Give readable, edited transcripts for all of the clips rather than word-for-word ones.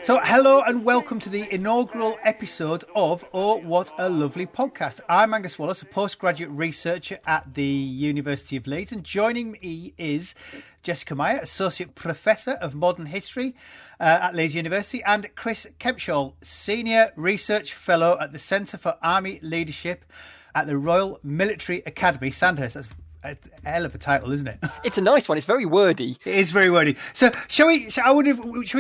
So, hello and welcome to the inaugural episode of Oh, What a Lovely Podcast. I'm Angus Wallace, a postgraduate researcher at the University of Leeds, and joining me is Jessica Meyer, Associate Professor of Modern History at Leeds University, and Chris Kempshall, Senior Research Fellow at the Centre for Army Leadership at the Royal Military Academy, Sandhurst. That's a hell of a title, isn't it? It's a nice one. It's very wordy. It is very wordy. So, shall we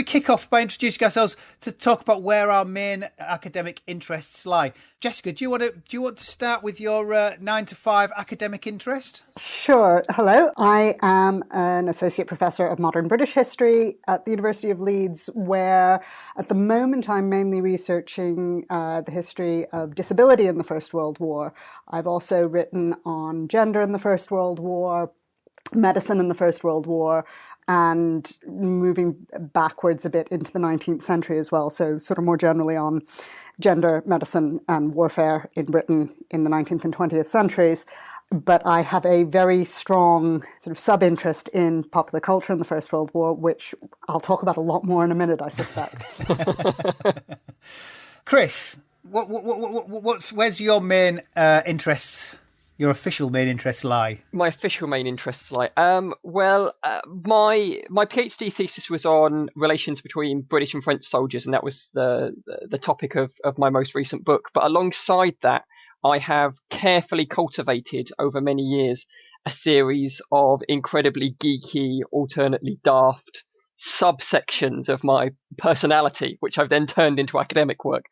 kick off by introducing ourselves to talk about where our main academic interests lie? Jessica, do you want to start with your 9 to 5 academic interest? Sure. Hello. I am an associate professor of modern British history at the University of Leeds, where at the moment I'm mainly researching the history of disability in the First World War. I've also written on gender in the First World War, medicine in the First World War, and moving backwards a bit into the 19th century as well. So sort of more generally on gender, medicine and warfare in Britain in the 19th and 20th centuries. But I have a very strong sort of sub-interest in popular culture in the First World War, which I'll talk about a lot more in a minute, I suspect. Chris, where's your main interests? Your official main interests lie? My official main interests lie. My PhD thesis was on relations between British and French soldiers, and that was the topic of my most recent book. But alongside that, I have carefully cultivated over many years a series of incredibly geeky, alternately daft subsections of my personality, which I've then turned into academic work.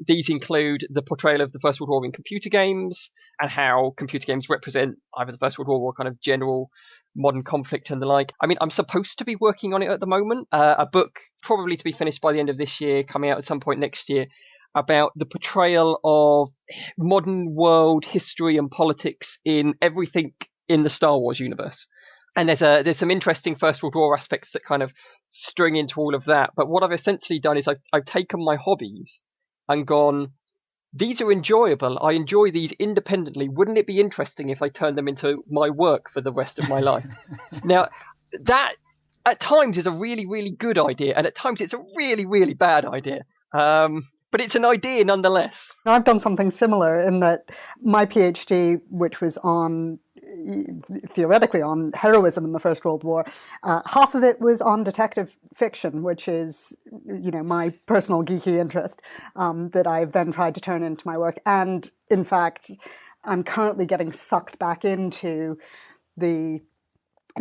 These include the portrayal of the First World War in computer games and how computer games represent either the First World War or kind of general modern conflict and the like. I mean, I'm supposed to be working on it at the moment. A book probably to be finished by the end of this year, coming out at some point next year, about the portrayal of modern world history and politics in everything in the Star Wars universe. And there's some interesting First World War aspects that kind of string into all of that. But what I've essentially done is I've taken my hobbies and gone, these are enjoyable. I enjoy these independently. Wouldn't it be interesting if I turned them into my work for the rest of my life? Now, that at times is a really, really good idea, and at times it's a really, really bad idea. But it's an idea nonetheless. I've done something similar in that my PhD, which was theoretically on heroism in the First World War, half of it was on detective fiction, which is, my personal geeky interest that I've then tried to turn into my work. And in fact, I'm currently getting sucked back into the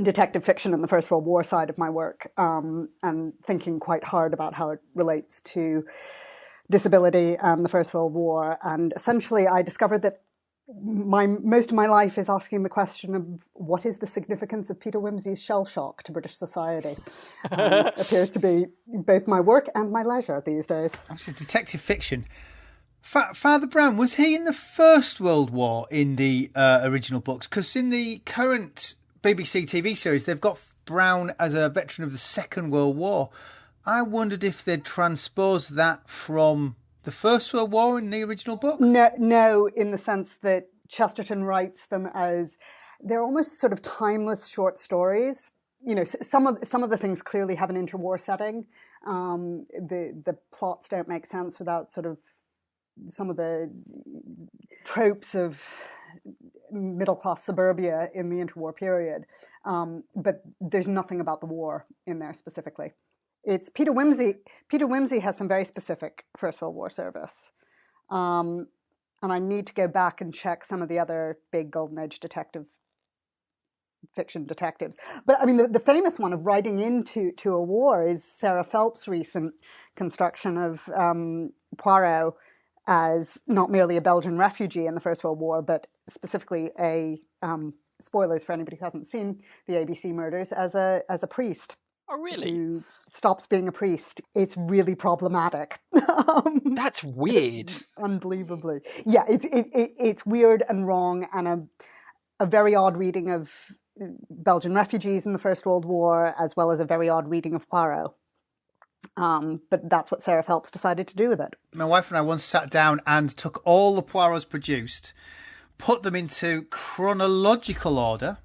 detective fiction in the First World War side of my work, and thinking quite hard about how it relates to disability and the First World War. And essentially I discovered that most of my life is asking the question of what is the significance of Peter Wimsey's shell shock to British society. Appears to be both my work and my leisure these days. Actually, detective fiction. Father Brown, was he in the First World War in the original books? Because in the current BBC TV series, they've got Brown as a veteran of the Second World War. I wondered if they'd transposed that from the First World War in the original book? No, in the sense that Chesterton writes them as they're almost sort of timeless short stories. Some of the things clearly have an interwar setting. The plots don't make sense without sort of some of the tropes of middle-class suburbia in the interwar period. But there's nothing about the war in there specifically. It's Peter Wimsey. Peter Wimsey has some very specific First World War service. And I need to go back and check some of the other big Golden Age fiction detectives. But I mean, the famous one of riding into a war is Sarah Phelps' recent construction of Poirot as not merely a Belgian refugee in the First World War, but specifically spoilers for anybody who hasn't seen the ABC murders, as a priest. Oh, really? Who stops being a priest. It's really problematic. That's weird. Unbelievably. Yeah, it's weird and wrong, and a very odd reading of Belgian refugees in the First World War, as well as a very odd reading of Poirot. But that's what Sarah Phelps decided to do with it. My wife and I once sat down and took all the Poirots produced, put them into chronological order,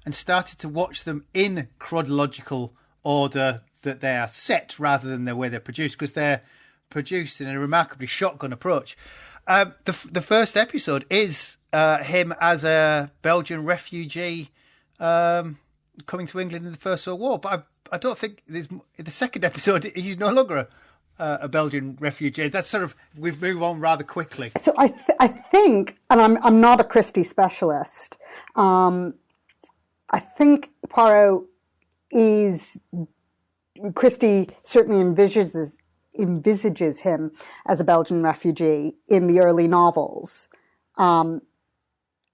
and started to watch them in chronological order that they are set rather than the way they're produced, because they're produced in a remarkably shotgun approach. The first episode is him as a Belgian refugee coming to England in the First World War, but I don't think in the second episode he's no longer a Belgian refugee. That's sort of, we've moved on rather quickly. So I think, and I'm not a Christie specialist, I think Poirot Christie certainly envisages him as a Belgian refugee in the early novels.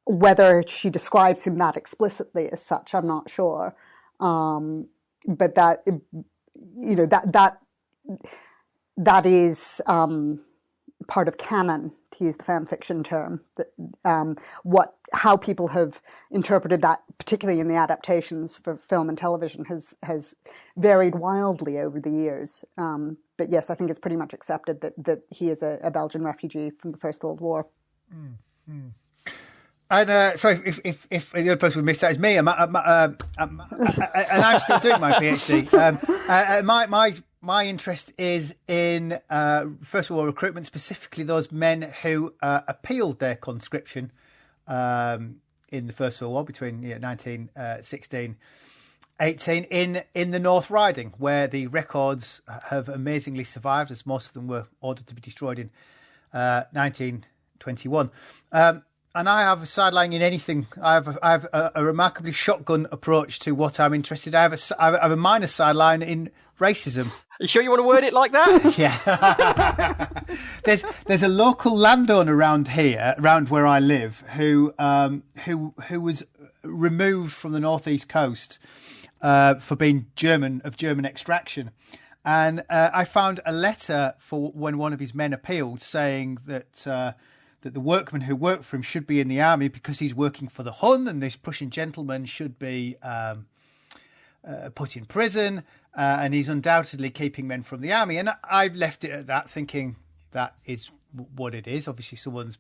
Whether she describes him that explicitly as such, I'm not sure. But that, that is part of canon, to use the fan fiction term. How people have interpreted that, particularly in the adaptations for film and television, has varied wildly over the years. But yes, I think it's pretty much accepted that he is a Belgian refugee from the First World War. Mm-hmm. And so if the other person we missed out is me, and I'm still doing my PhD. My interest is in First World War recruitment, specifically those men who appealed their conscription in the First World War between 1916, 18 in the North Riding, where the records have amazingly survived, as most of them were ordered to be destroyed in 1921. And I have a sideline in anything. I have a remarkably shotgun approach to what I'm interested in. I have a minor sideline in racism. Are you sure you want to word it like that? Yeah. There's a local landowner around where I live, who was removed from the northeast coast for being of German extraction. And I found a letter for when one of his men appealed, saying that the workman who worked for him should be in the army because he's working for the Hun, and this Prussian gentleman should be put in prison, and he's undoubtedly keeping men from the army. And I left it at that, thinking that is what it is. Obviously, someone's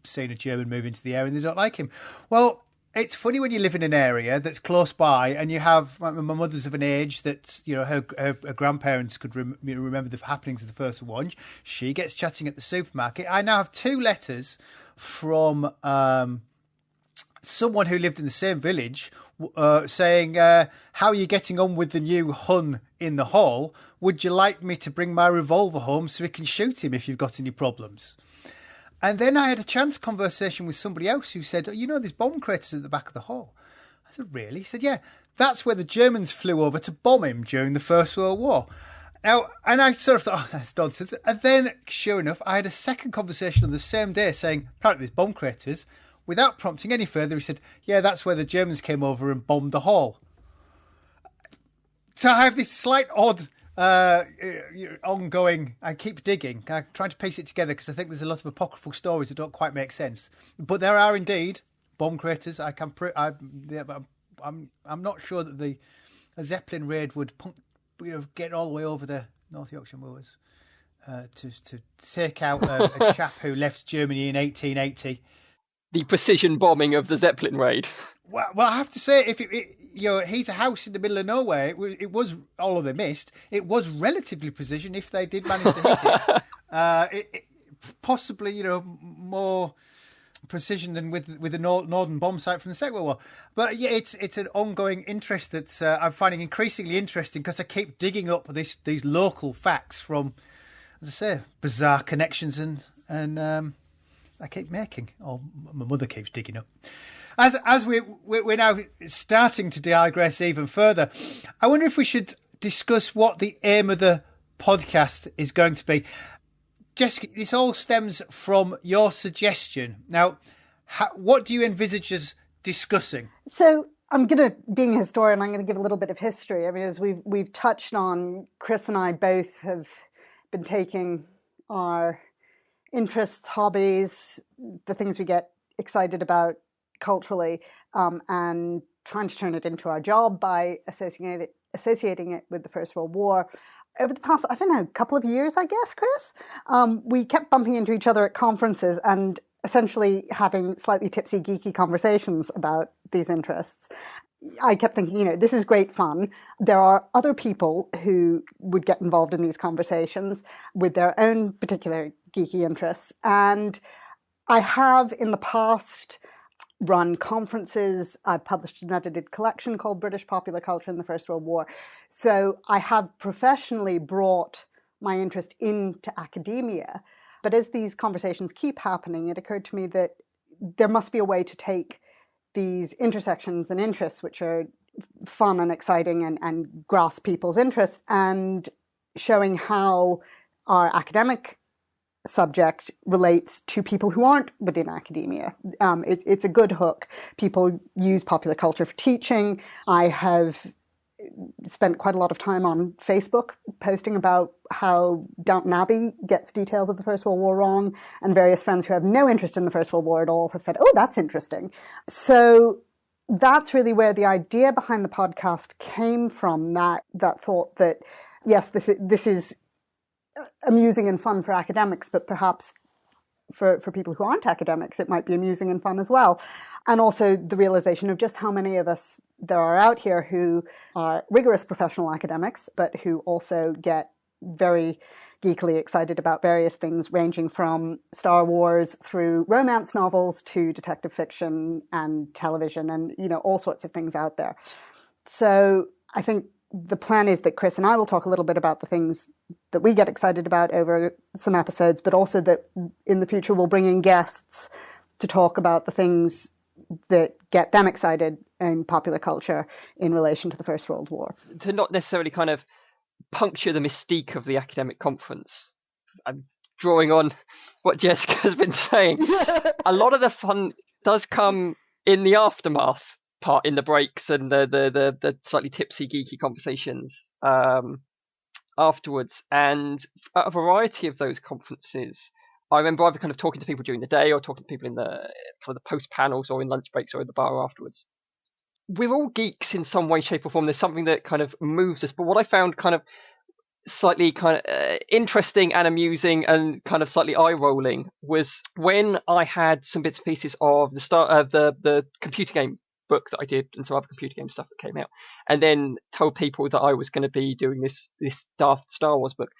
seen a German move into the area and they don't like him. Well, it's funny when you live in an area that's close by, and you have my mother's of an age that her grandparents could remember the happenings of the First World War. She gets chatting at the supermarket. I now have 2 letters from someone who lived in the same village saying, "How are you getting on with the new Hun in the hall? Would you like me to bring my revolver home so we can shoot him if you've got any problems?" And then I had a chance conversation with somebody else who said, there's bomb craters at the back of the hall. I said, really? He said, yeah, that's where the Germans flew over to bomb him during the First World War. Now, and I sort of thought, that's nonsense. And then, sure enough, I had a second conversation on the same day saying, apparently there's bomb craters. Without prompting any further, he said, yeah, that's where the Germans came over and bombed the hall. So I have this slight odd ongoing, I keep digging, I'm trying to piece it together because I think there's a lot of apocryphal stories that don't quite make sense, but there are indeed bomb craters. I'm not sure that a Zeppelin raid would get all the way over the North Yorkshire moors to take out a chap who left Germany in 1880. The precision bombing of the Zeppelin raid. Well, I have to say, if he's a house in the middle of nowhere, it was, although they missed, it was relatively precision if they did manage to hit it. Possibly, more precision than with the northern bomb site from the Second World War. But yeah, it's an ongoing interest that I'm finding increasingly interesting because I keep digging up these local facts from, as I say, bizarre connections and I keep making, or my mother keeps digging up. As we're now starting to digress even further, I wonder if we should discuss what the aim of the podcast is going to be. Jessica, this all stems from your suggestion. Now, what do you envisage us discussing? So being a historian, I'm going to give a little bit of history. I mean, as we've touched on, Chris and I both have been taking our interests, hobbies, the things we get excited about culturally, and trying to turn it into our job by associating it with the First World War. Over the past, couple of years, I guess, Chris, we kept bumping into each other at conferences and essentially having slightly tipsy, geeky conversations about these interests. I kept thinking, this is great fun. There are other people who would get involved in these conversations with their own particular geeky interests. And I have in the past run conferences. I've published an edited collection called British Popular Culture in the First World War. So I have professionally brought my interest into academia. But as these conversations keep happening, it occurred to me that there must be a way to take these intersections and interests, which are fun and exciting and grasp people's interest, and showing how our academic subject relates to people who aren't within academia. It's a good hook. People use popular culture for teaching. I have spent quite a lot of time on Facebook posting about how Downton Abbey gets details of the First World War wrong, and various friends who have no interest in the First World War at all have said, oh, that's interesting. So that's really where the idea behind the podcast came from, that thought that, yes, this is amusing and fun for academics, but perhaps for people who aren't academics, it might be amusing and fun as well. And also the realization of just how many of us there are out here who are rigorous professional academics, but who also get very geekily excited about various things, ranging from Star Wars through romance novels to detective fiction and television and, all sorts of things out there. So I think the plan is that Chris and I will talk a little bit about the things that we get excited about over some episodes, but also that in the future we'll bring in guests to talk about the things that get them excited in popular culture in relation to the First World War. To not necessarily kind of puncture the mystique of the academic conference, I'm drawing on what Jessica has been saying. A lot of the fun does come in the aftermath part, in the breaks and the slightly tipsy, geeky conversations afterwards. And at a variety of those conferences, I remember either kind of talking to people during the day or talking to people in the kind of the post panels or in lunch breaks or in the bar afterwards. We're all geeks in some way, shape, or form. There's something that kind of moves us. But what I found kind of slightly kind of interesting and amusing and kind of slightly eye-rolling was when I had some bits and pieces of the start of the computer game book that I did and some other computer game stuff that came out, and then told people that I was going to be doing this daft Star Wars book.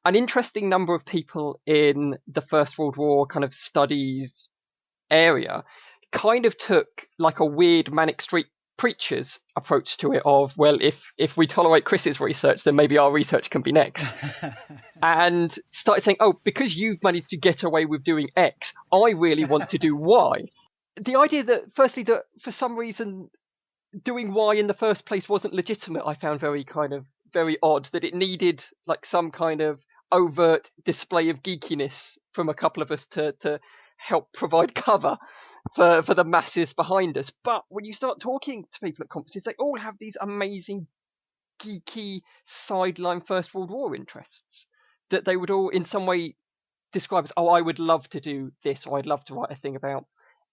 An interesting number of people in the First World War kind of studies area kind of took like a weird Manic Street Preachers approach to it of, well, if we tolerate Chris's research, then maybe our research can be next. And started saying, oh, because you've managed to get away with doing X, I really want to do Y. The idea that, firstly, that for some reason doing Y in the first place wasn't legitimate, I found very odd, that it needed like some kind of overt display of geekiness from a couple of us to help provide cover for the masses behind us. But when you start talking to people at conferences, they all have these amazing geeky sideline First World War interests that they would all in some way describe as, oh, I would love to do this, or I'd love to write a thing about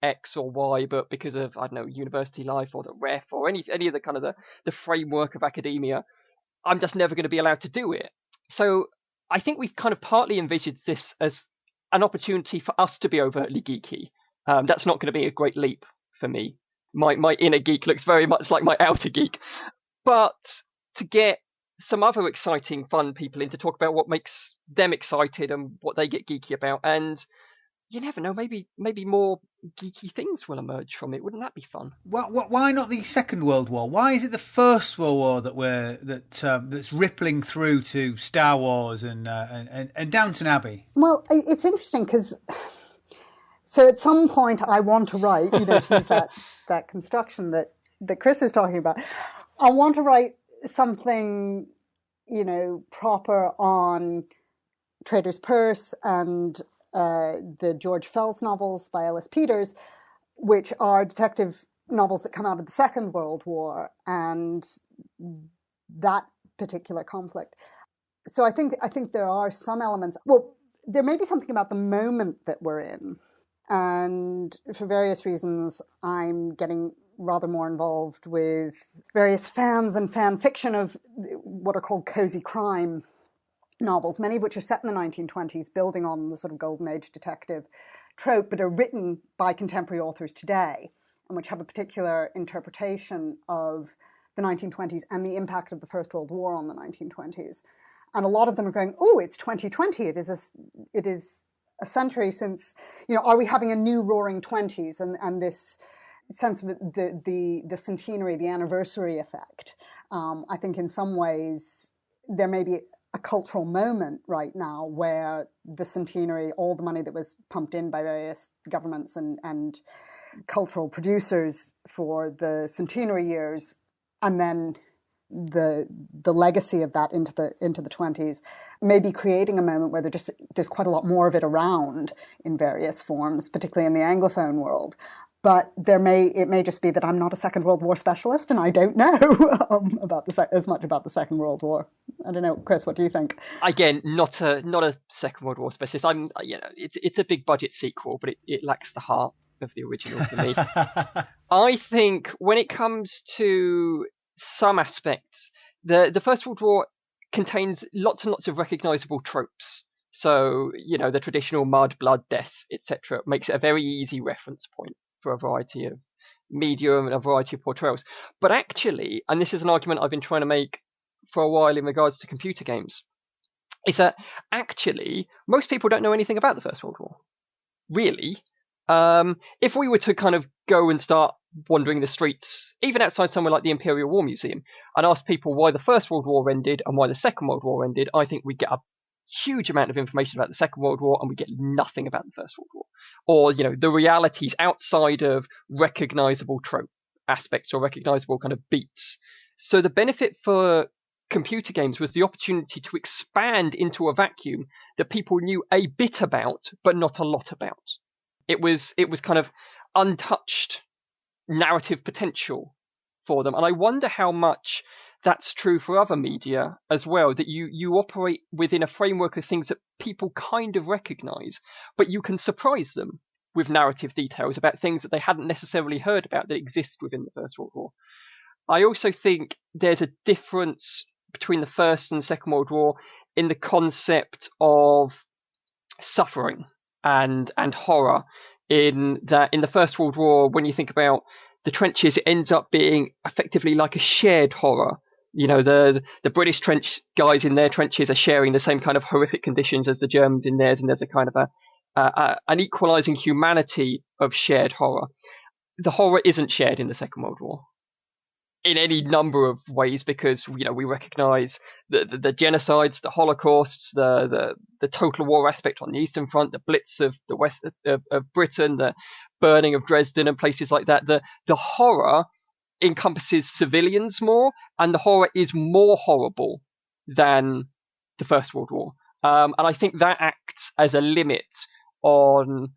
X or Y, but because of, I don't know, university life or the ref or any of the kind of the framework of academia, I'm just never going to be allowed to do it. So I think we've kind of partly envisioned this as an opportunity for us to be overtly geeky. That's not going to be a great leap for me. My inner geek looks very much like my outer geek. But to get some other exciting, fun people in to talk about what makes them excited and what they get geeky about. And you never know, maybe more geeky things will emerge from it. Wouldn't that be fun? Well, why not the Second World War? Why is it the First World War that's rippling through to Star Wars and Downton Abbey? Well, it's interesting because so at some point I want to write, to use that construction that Chris is talking about. I want to write something, proper on Trader's Purse and the George Fels novels by Ellis Peters, which are detective novels that come out of the Second World War and that particular conflict. So I think there are some elements. Well, there may be something about the moment that we're in, and for various reasons, I'm getting rather more involved with various fans and fan fiction of what are called cozy crime novels, many of which are set in the 1920s, building on the sort of golden age detective trope, but are written by contemporary authors today. and which have a particular interpretation of the 1920s and the impact of the First World War on the 1920s. And a lot of them are going, oh, it's 2020. It is a century since, are we having a new roaring 20s? And this sense of the centenary, the anniversary effect. I think in some ways there may be a cultural moment right now where the centenary, all the money that was pumped in by various governments and cultural producers for the centenary years, and then the legacy of that into the 20s, maybe creating a moment where there's quite a lot more of it around in various forms, particularly in the Anglophone world. But it may just be that I'm not a Second World War specialist, and I don't know as much about the Second World War. I don't know, Chris. What do you think? Again, not a Second World War specialist. It's a big budget sequel, but it lacks the heart of the original for me. I think when it comes to some aspects, the First World War contains lots and lots of recognisable tropes. So the traditional mud, blood, death, etc. makes it a very easy reference point for a variety of media and a variety of portrayals. But actually, and this is an argument I've been trying to make for a while in regards to computer games, is that actually most people don't know anything about the First World War. Really. If we were to kind of go and start wandering the streets, even outside somewhere like the Imperial War Museum, and ask people why the First World War ended and why the Second World War ended, I think we'd get a huge amount of information about the Second World War and we get nothing about the First World War, or the realities outside of recognizable trope aspects or recognizable kind of beats. So the benefit for computer games was the opportunity to expand into a vacuum that people knew a bit about but not a lot about. It was kind of untouched narrative potential for them, and I wonder how much that's true for other media as well, that you operate within a framework of things that people kind of recognize, but you can surprise them with narrative details about things that they hadn't necessarily heard about that exist within the First World War. I also think there's a difference between the First and Second World War in the concept of suffering and horror, in that in the First World War, when you think about the trenches, it ends up being effectively like a shared horror. The British trench guys in their trenches are sharing the same kind of horrific conditions as the Germans in theirs, and there's a kind of an equalising humanity of shared horror. The horror isn't shared in the Second World War in any number of ways, because we recognise the genocides, the Holocausts, the total war aspect on the Eastern Front, the Blitz of the west of Britain, the burning of Dresden and places like that. The horror encompasses civilians more, and the horror is more horrible than the First World War. And I think that acts as a limit on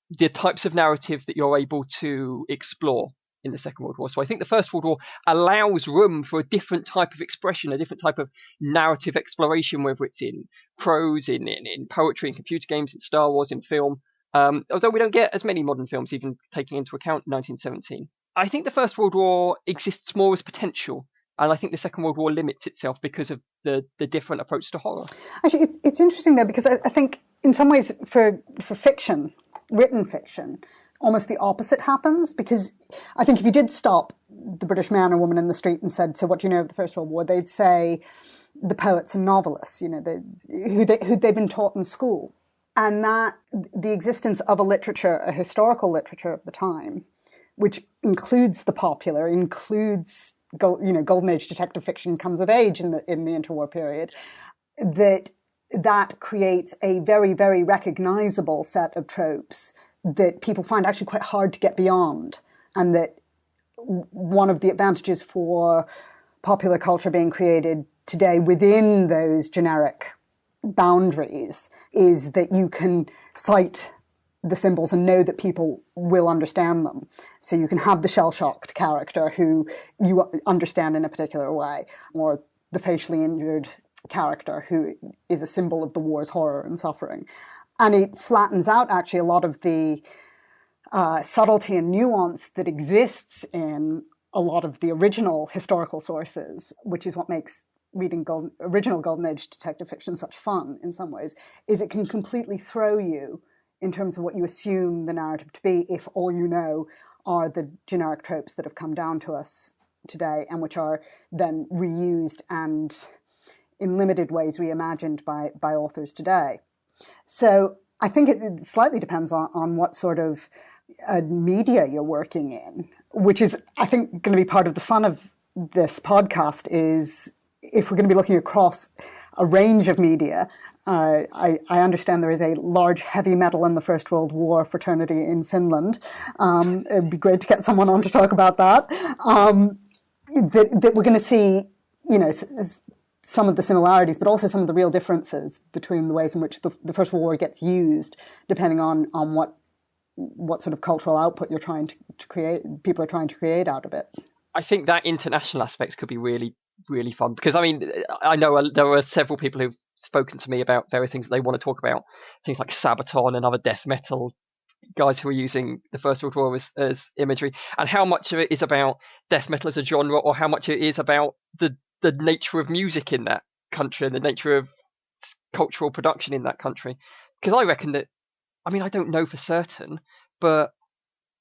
the types of narrative that you're able to explore in the Second World War. So I think the First World War allows room for a different type of expression, a different type of narrative exploration, whether it's in prose, in poetry, in computer games, in Star Wars, in film. Although we don't get as many modern films, even taking into account 1917. I think the First World War exists more as potential, and I think the Second World War limits itself because of the different approach to horror. Actually, it's interesting though, because I think in some ways for fiction, written fiction, almost the opposite happens, because I think if you did stop the British man or woman in the street and said, so what do you know of the First World War, they'd say the poets and novelists, who they'd been taught in school. And that the existence of a historical literature of the time, which includes the popular, includes Golden Age detective fiction comes of age in the interwar period, that creates a very, very recognizable set of tropes that people find actually quite hard to get beyond, and that one of the advantages for popular culture being created today within those generic boundaries is that you can cite the symbols and know that people will understand them. So you can have the shell-shocked character who you understand in a particular way, or the facially injured character who is a symbol of the war's horror and suffering. And it flattens out actually a lot of the subtlety and nuance that exists in a lot of the original historical sources, which is what makes reading original Golden Age detective fiction such fun in some ways, is it can completely throw you in terms of what you assume the narrative to be if all you know are the generic tropes that have come down to us today and which are then reused and in limited ways reimagined by authors today. So I think it slightly depends on what sort of media you're working in, which is, I think, going to be part of the fun of this podcast is if we're going to be looking across a range of media. I understand there is a large heavy metal in the First World War fraternity in Finland. It'd be great to get someone on to talk about that. That we're going to see, some of the similarities, but also some of the real differences between the ways in which the First World War gets used, depending on what sort of cultural output you're trying to create, people are trying to create out of it. I think that international aspects could be really, really fun because, I mean, I know there are several people who've spoken to me about various things that they want to talk about, things like Sabaton and other death metal guys who are using the First World War as imagery, and how much of it is about death metal as a genre or how much it is about the nature of music in that country and the nature of cultural production in that country. Because I reckon that, I mean, I don't know for certain, but,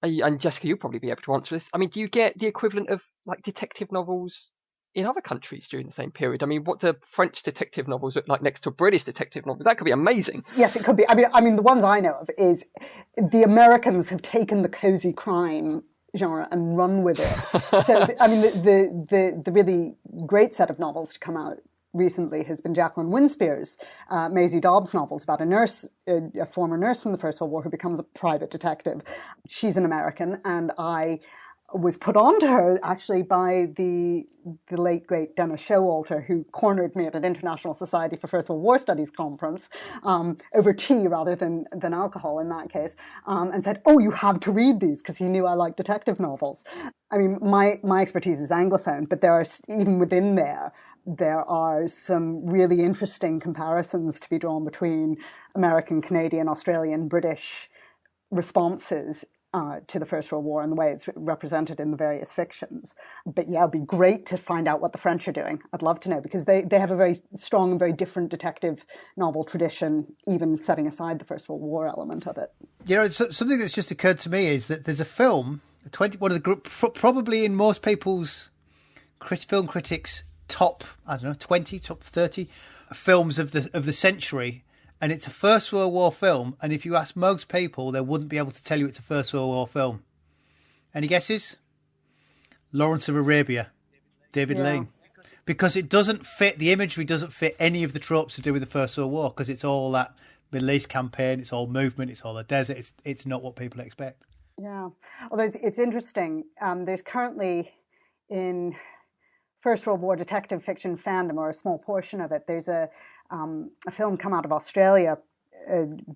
and Jessica, you'll probably be able to answer this. I mean, do you get the equivalent of like detective novels in other countries during the same period? I mean, what do French detective novels look like next to British detective novels? That could be amazing. Yes, it could be. I mean, the ones I know of is the Americans have taken the cozy crime genre and run with it. So, I mean, the really great set of novels to come out recently has been Jacqueline Winspear's Maisie Dobbs novels about a nurse, a former nurse from the First World War who becomes a private detective. She's an American, and I was put on to her actually by the late great Dennis Showalter, who cornered me at an International Society for First World War Studies conference over tea rather than alcohol in that case, and said, "Oh, you have to read these," because he knew I liked detective novels. I mean, my expertise is Anglophone, but there are, even within there are some really interesting comparisons to be drawn between American, Canadian, Australian, British responses to the First World War and the way it's represented in the various fictions. But yeah, it'd be great to find out what the French are doing. I'd love to know, because they have a very strong and very different detective novel tradition, even setting aside the First World War element of it. Something that's just occurred to me is that there's a film, one of the group, probably in most people's film critics' top 20, top 30 films of the century. And it's a First World War film, and if you ask most people, they wouldn't be able to tell you it's a First World War film. Any guesses? Lawrence of Arabia, David Lean. Because it doesn't fit, the imagery doesn't fit any of the tropes to do with the First World War, because it's all that Middle East campaign, it's all movement, it's all the desert, it's not what people expect. Yeah. Although it's interesting, there's currently in First World War detective fiction fandom, or a small portion of it, there's a film come out of Australia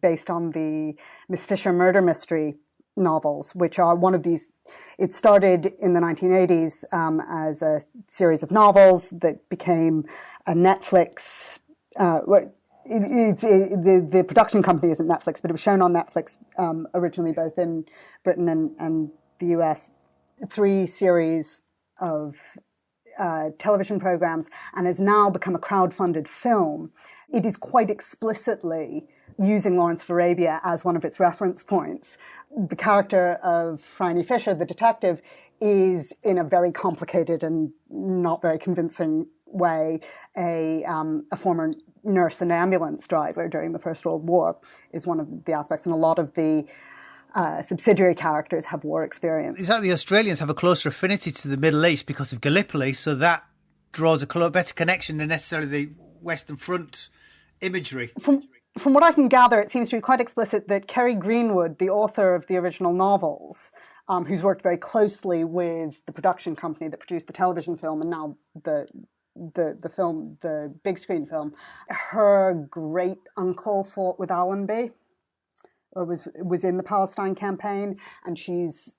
based on the Miss Fisher murder mystery novels, which are one of these. It started in the 1980s as a series of novels that became a Netflix. The production company isn't Netflix, but it was shown on Netflix originally, both in Britain and the US. 3 series of television programs, and has now become a crowd-funded film. It is quite explicitly using Lawrence of Arabia as one of its reference points. The character of Phryne Fisher, the detective, is in a very complicated and not very convincing way a former nurse and ambulance driver during the First World War is one of the aspects, and a lot of the subsidiary characters have war experience. Exactly, the Australians have a closer affinity to the Middle East because of Gallipoli, so that draws a better connection than necessarily the Western Front imagery. From what I can gather, it seems to be quite explicit that Kerry Greenwood, the author of the original novels, who's worked very closely with the production company that produced the television film and now the film, the big screen film, her great uncle fought with Allenby, or was in the Palestine campaign, and she's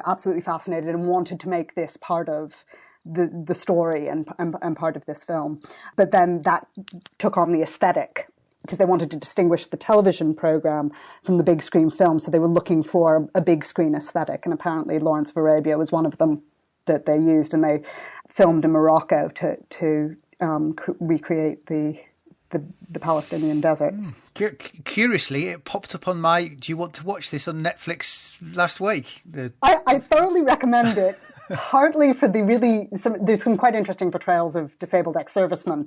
absolutely fascinated and wanted to make this part of the story and part of this film. But then that took on the aesthetic, because they wanted to distinguish the television program from the big screen film, so they were looking for a big screen aesthetic, and apparently Lawrence of Arabia was one of them that they used, and they filmed in Morocco to recreate the the Palestinian deserts. Curiously, it popped up on my "Do you want to watch this?" on Netflix last week. I thoroughly recommend it. Partly for there's some quite interesting portrayals of disabled ex-servicemen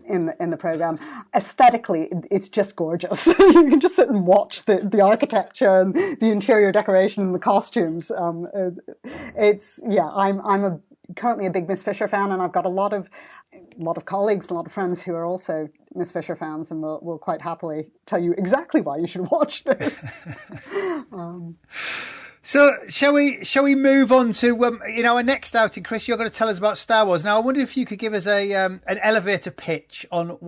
in the program. Aesthetically, it's just gorgeous. You can just sit and watch the architecture and the interior decoration and the costumes. I'm currently a big Miss Fisher fan, and I've got a lot of colleagues and a lot of friends who are also Miss Fisher fans, and will quite happily tell you exactly why you should watch this. So shall we move on to our next outing, Chris? You're going to tell us about Star Wars. Now, I wonder if you could give us an elevator pitch on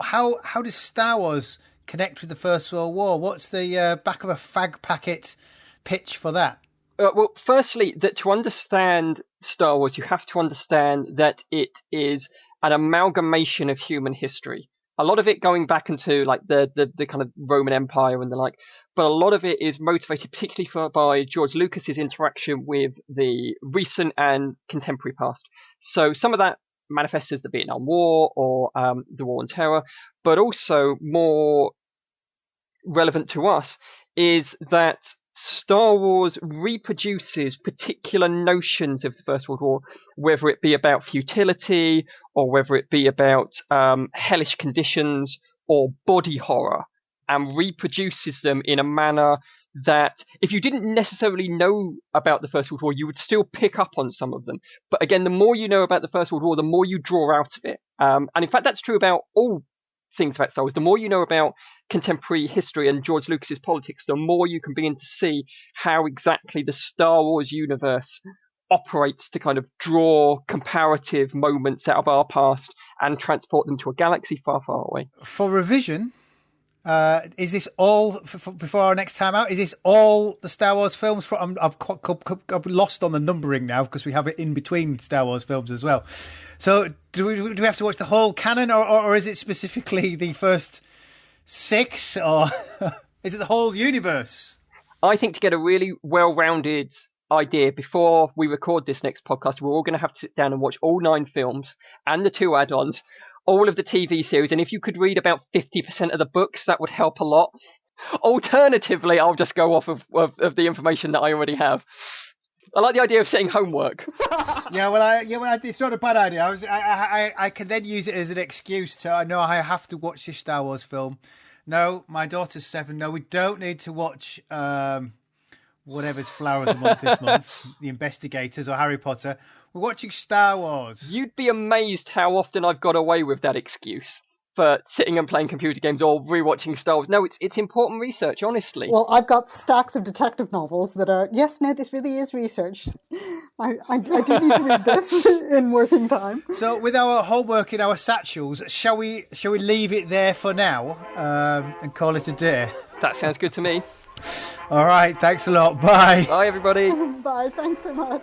how does Star Wars connect with the First World War? What's the back of a fag packet pitch for that? Well, firstly, that to understand Star Wars, you have to understand that it is an amalgamation of human history. A lot of it going back into like the kind of Roman Empire and the like, but a lot of it is motivated particularly by George Lucas's interaction with the recent and contemporary past. So some of that manifests as the Vietnam War or the War on Terror, but also more relevant to us is that Star Wars reproduces particular notions of the First World War, whether it be about futility or whether it be about hellish conditions or body horror, and reproduces them in a manner that if you didn't necessarily know about the First World War, you would still pick up on some of them. But again, the more you know about the First World War, the more you draw out of it. And in fact, that's true about all things about Star Wars. The more you know about contemporary history and George Lucas's politics, the more you can begin to see how exactly the Star Wars universe operates to kind of draw comparative moments out of our past and transport them to a galaxy far, far away. For revision, is this all before our next time out? Is this all the Star Wars films? I'm lost on the numbering now because we have it in between Star Wars films as well. So do we have to watch the whole canon, or is it specifically the first 6, or is it the whole universe? I think to get a really well-rounded idea before we record this next podcast, we're all going to have to sit down and watch all 9 films and the 2 add-ons, all of the TV series, and if you could read about 50% of the books, that would help a lot. Alternatively, I'll just go off of the information that I already have. I like the idea of setting homework. It's not a bad idea. I can then use it as an excuse to, I know I have to watch this Star Wars film. No, my daughter's 7. No, we don't need to watch whatever's Flower of the Month this month, The Investigators or Harry Potter. We're watching Star Wars. You'd be amazed how often I've got away with that excuse for sitting and playing computer games or rewatching Star Wars. No, it's important research, honestly. Well, I've got stacks of detective novels that are, this really is research. I do need to read this in working time. So with our homework in our satchels, shall we leave it there for now and call it a day? That sounds good to me. All right, thanks a lot. Bye. Bye, everybody. Bye, thanks so much.